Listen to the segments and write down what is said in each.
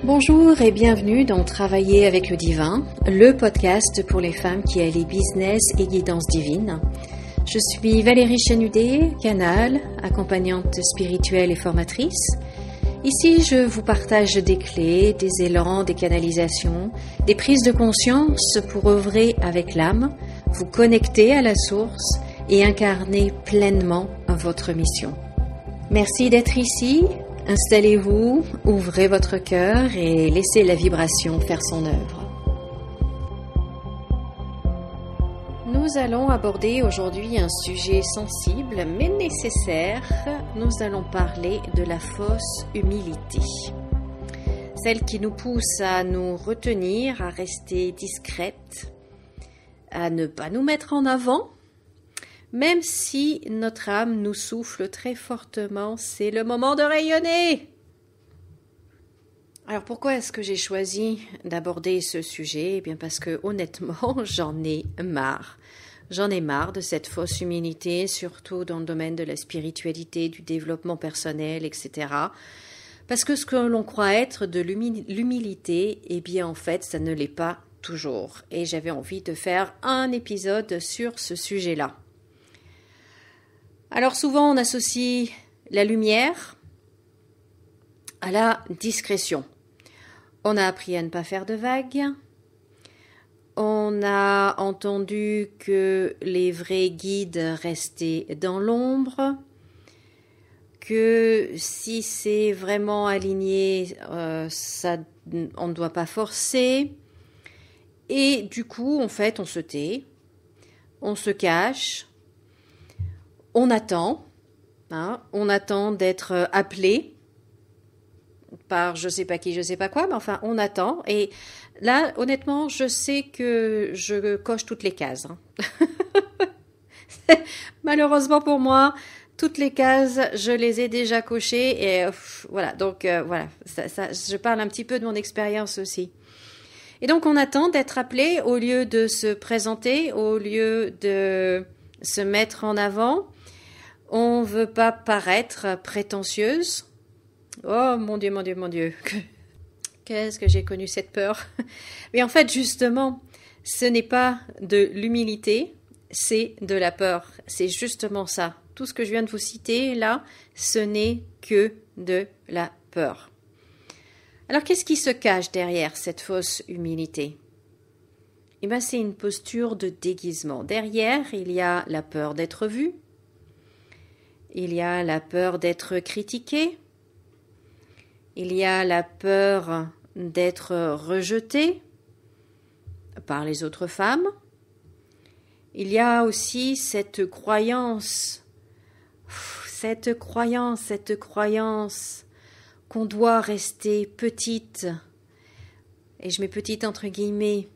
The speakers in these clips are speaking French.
Bonjour et bienvenue dans Travailler avec le Divin, le podcast pour les femmes qui allient business et guidance divine. Je suis Valérie Chanudet, canal, accompagnante spirituelle et formatrice. Ici, je vous partage des clés, des élans, des canalisations, des prises de conscience pour œuvrer avec l'âme, vous connecter à la source et incarner pleinement votre mission. Merci d'être ici. Installez-vous, ouvrez votre cœur et laissez la vibration faire son œuvre. Nous allons aborder aujourd'hui un sujet sensible mais nécessaire. Nous allons parler de la fausse humilité. Celle qui nous pousse à nous retenir, à rester discrète, à ne pas nous mettre en avant. Même si notre âme nous souffle très fortement, c'est le moment de rayonner. Alors pourquoi est-ce que j'ai choisi d'aborder ce sujet ? Eh bien parce que honnêtement, j'en ai marre. J'en ai marre de cette fausse humilité, surtout dans le domaine de la spiritualité, du développement personnel, etc. Parce que ce que l'on croit être de l'humilité, eh bien en fait, ça ne l'est pas toujours. Et j'avais envie de faire un épisode sur ce sujet-là. Alors souvent on associe la lumière à la discrétion. On a appris à ne pas faire de vagues. On a entendu que les vrais guides restaient dans l'ombre. Que si c'est vraiment aligné, on ne doit pas forcer. Et du coup, en fait, on se tait, on se cache. On attend d'être appelé par je sais pas qui, je sais pas quoi, mais enfin on attend. Et là, honnêtement, je sais que je coche toutes les cases. Malheureusement pour moi, toutes les cases, je les ai déjà cochées. Et voilà, donc voilà, ça, je parle un petit peu de mon expérience aussi. Et donc on attend d'être appelé au lieu de se présenter, au lieu de se mettre en avant. On veut pas paraître prétentieuse. Oh mon Dieu, mon Dieu, mon Dieu. Qu'est-ce que j'ai connu cette peur. Mais en fait, justement, ce n'est pas de l'humilité, c'est de la peur. C'est justement ça. Tout ce que je viens de vous citer là, ce n'est que de la peur. Alors, qu'est-ce qui se cache derrière cette fausse humilité ? Eh bien, c'est une posture de déguisement. Derrière, il y a la peur d'être vu. Il y a la peur d'être critiqué, il y a la peur d'être rejeté par les autres femmes, il y a aussi cette croyance qu'on doit rester petite, et je mets petite entre guillemets,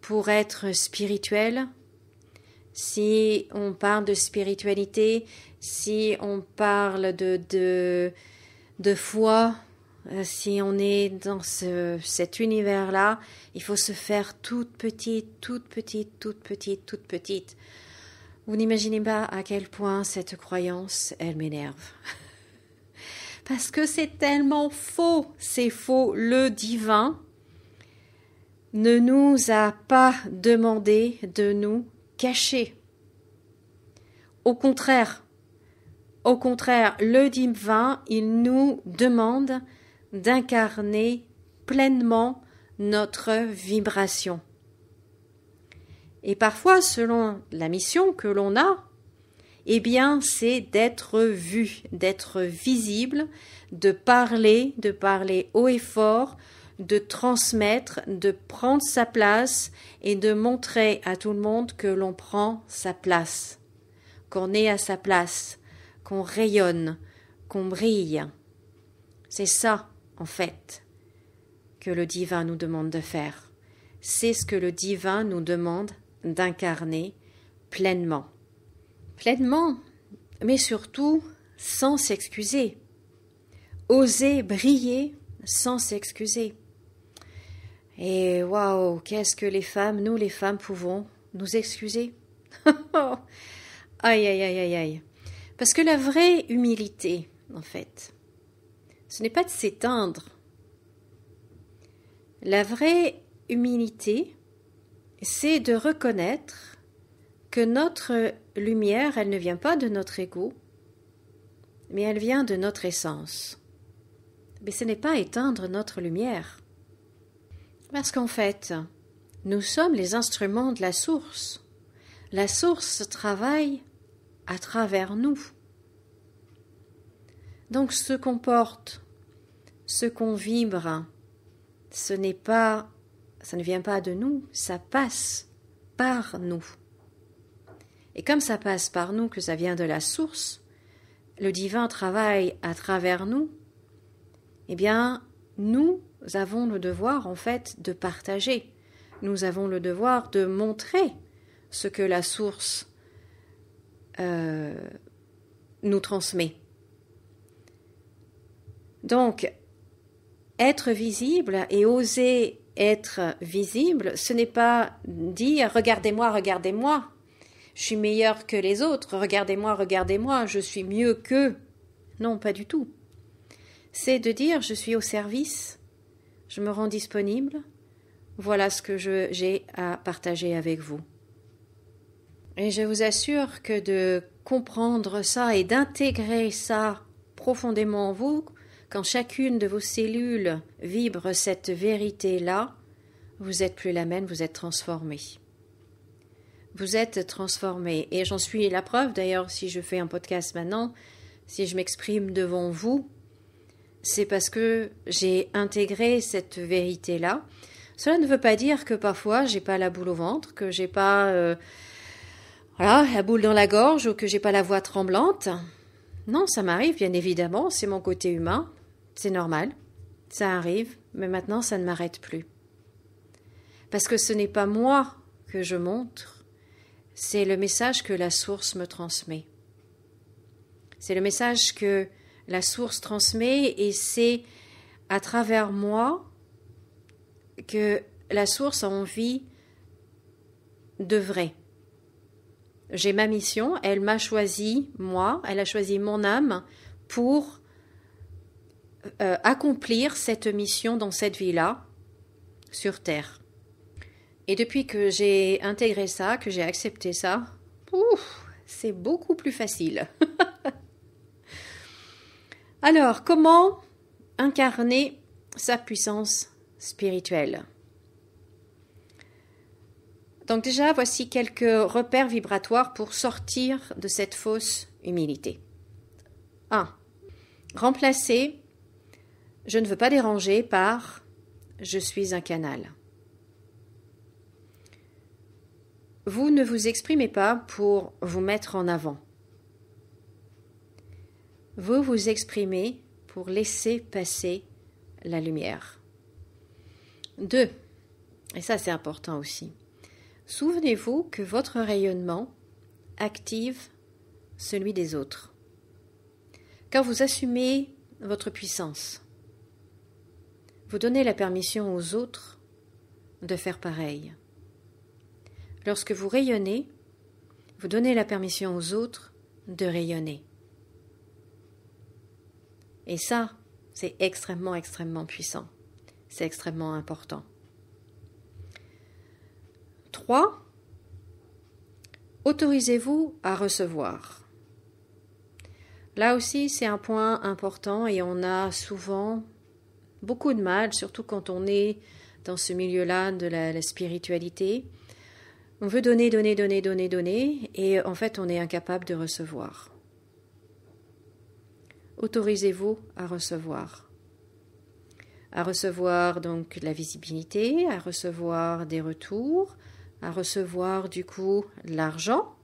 pour être spirituelle. Si on parle de spiritualité, si on parle de foi, si on est dans cet univers-là, il faut se faire toute petite. Vous n'imaginez pas à quel point cette croyance, elle m'énerve. Parce que c'est tellement faux, c'est faux. Le divin ne nous a pas demandé de nous cacher. Au contraire, le divin, il nous demande d'incarner pleinement notre vibration. Et parfois, selon la mission que l'on a, eh bien, c'est d'être vu, d'être visible, de parler haut et fort, de transmettre, de prendre sa place et de montrer à tout le monde que l'on prend sa place, qu'on est à sa place, qu'on rayonne, qu'on brille. C'est ça, en fait, que le divin nous demande de faire. C'est ce que le divin nous demande d'incarner pleinement. Pleinement, mais surtout sans s'excuser. Oser briller sans s'excuser. Et waouh, qu'est-ce que les femmes, nous les femmes, pouvons nous excuser. Aïe, aïe, aïe, aïe, aïe. Parce que la vraie humilité, en fait, ce n'est pas de s'éteindre, La vraie humilité, c'est de reconnaître que notre lumière, elle ne vient pas de notre ego, mais elle vient de notre essence. Mais ce n'est pas éteindre notre lumière. Parce qu'en fait, nous sommes les instruments de la source. La source travaille à travers nous. Donc ce qu'on porte, ce qu'on vibre, ça ne vient pas de nous, ça passe par nous. Et comme ça passe par nous, que ça vient de la source, le divin travaille à travers nous, eh bien, nous avons le devoir, en fait, de partager. Nous avons le devoir de montrer ce que la source nous transmet. Donc, être visible et oser être visible, ce n'est pas dire « regardez-moi, regardez-moi ». Je suis meilleur que les autres, regardez-moi, regardez-moi, je suis mieux qu'eux. Non, pas du tout. C'est de dire, je suis au service, je me rends disponible, voilà ce que j'ai à partager avec vous. Et je vous assure que de comprendre ça et d'intégrer ça profondément en vous, quand chacune de vos cellules vibre cette vérité-là, vous n'êtes plus la même, vous êtes transformé. Vous êtes transformé. Et j'en suis la preuve, d'ailleurs, si je fais un podcast maintenant, si je m'exprime devant vous, c'est parce que j'ai intégré cette vérité-là. Cela ne veut pas dire que parfois j'ai pas la boule au ventre, que j'ai pas la boule dans la gorge ou que j'ai pas la voix tremblante. Non, ça m'arrive, bien évidemment, c'est mon côté humain, c'est normal, ça arrive, mais maintenant ça ne m'arrête plus. Parce que ce n'est pas moi que je montre, c'est le message que la source me transmet. C'est le message que la source transmet et c'est à travers moi que la source a envie d'œuvrer. J'ai ma mission, elle m'a choisi, moi, elle a choisi mon âme pour accomplir cette mission dans cette vie-là, sur Terre. Et depuis que j'ai intégré ça, que j'ai accepté ça, c'est beaucoup plus facile. Alors, comment incarner sa puissance spirituelle? Donc déjà, voici quelques repères vibratoires pour sortir de cette fausse humilité. 1. Remplacer « je ne veux pas déranger » par « je suis un canal ». Vous ne vous exprimez pas pour vous mettre en avant. Vous vous exprimez pour laisser passer la lumière. 2. Et ça c'est important aussi. Souvenez-vous que votre rayonnement active celui des autres. Quand vous assumez votre puissance, vous donnez la permission aux autres de faire pareil. Lorsque vous rayonnez, vous donnez la permission aux autres de rayonner. Et ça, c'est extrêmement, extrêmement puissant. C'est extrêmement important. 3. Autorisez-vous à recevoir. Là aussi, c'est un point important et on a souvent beaucoup de mal, surtout quand on est dans ce milieu-là de la spiritualité. On veut donner, donner, donner, donner, donner, et en fait, on est incapable de recevoir. Autorisez-vous à recevoir. À recevoir donc la visibilité, à recevoir des retours, à recevoir du coup l'argent,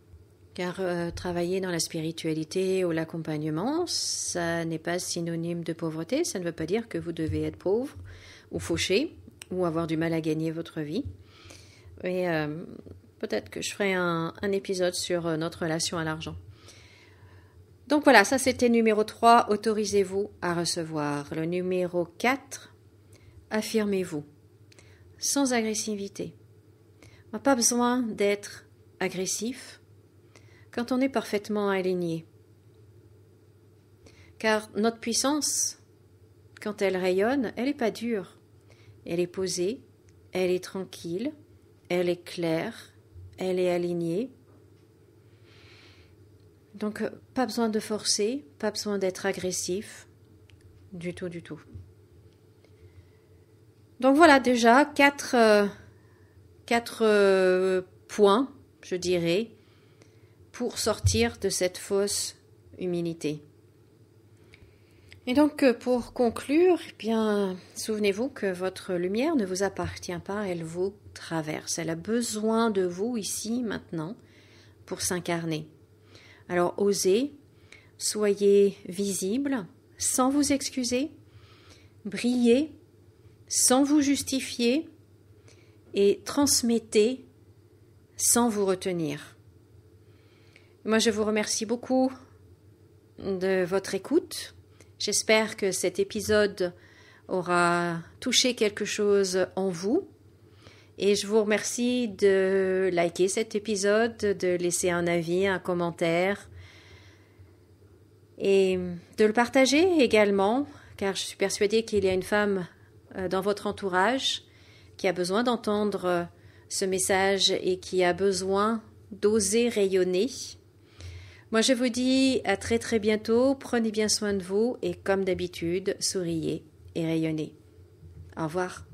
car travailler dans la spiritualité ou l'accompagnement, ça n'est pas synonyme de pauvreté, ça ne veut pas dire que vous devez être pauvre ou fauché ou avoir du mal à gagner votre vie. Et peut-être que je ferai un épisode sur notre relation à l'argent. Donc voilà, ça c'était numéro 3, autorisez-vous à recevoir. Le numéro 4, affirmez-vous, sans agressivité. On n'a pas besoin d'être agressif quand on est parfaitement aligné. Car notre puissance, quand elle rayonne, elle n'est pas dure. elle est posée, elle est tranquille, elle est claire, elle est alignée. Donc, pas besoin de forcer, pas besoin d'être agressif, du tout, du tout. Donc voilà déjà quatre points, je dirais, pour sortir de cette fausse humilité. Et donc pour conclure, eh bien, souvenez-vous que votre lumière ne vous appartient pas, elle vous traverse. Elle a besoin de vous ici, maintenant, pour s'incarner. Alors osez, soyez visible, sans vous excuser, brillez, sans vous justifier, et transmettez sans vous retenir. Moi, je vous remercie beaucoup de votre écoute. J'espère que cet épisode aura touché quelque chose en vous. Et je vous remercie de liker cet épisode, de laisser un avis, un commentaire et de le partager également, car je suis persuadée qu'il y a une femme dans votre entourage qui a besoin d'entendre ce message et qui a besoin d'oser rayonner. Moi, je vous dis à très très bientôt. Prenez bien soin de vous et comme d'habitude, souriez et rayonnez. Au revoir.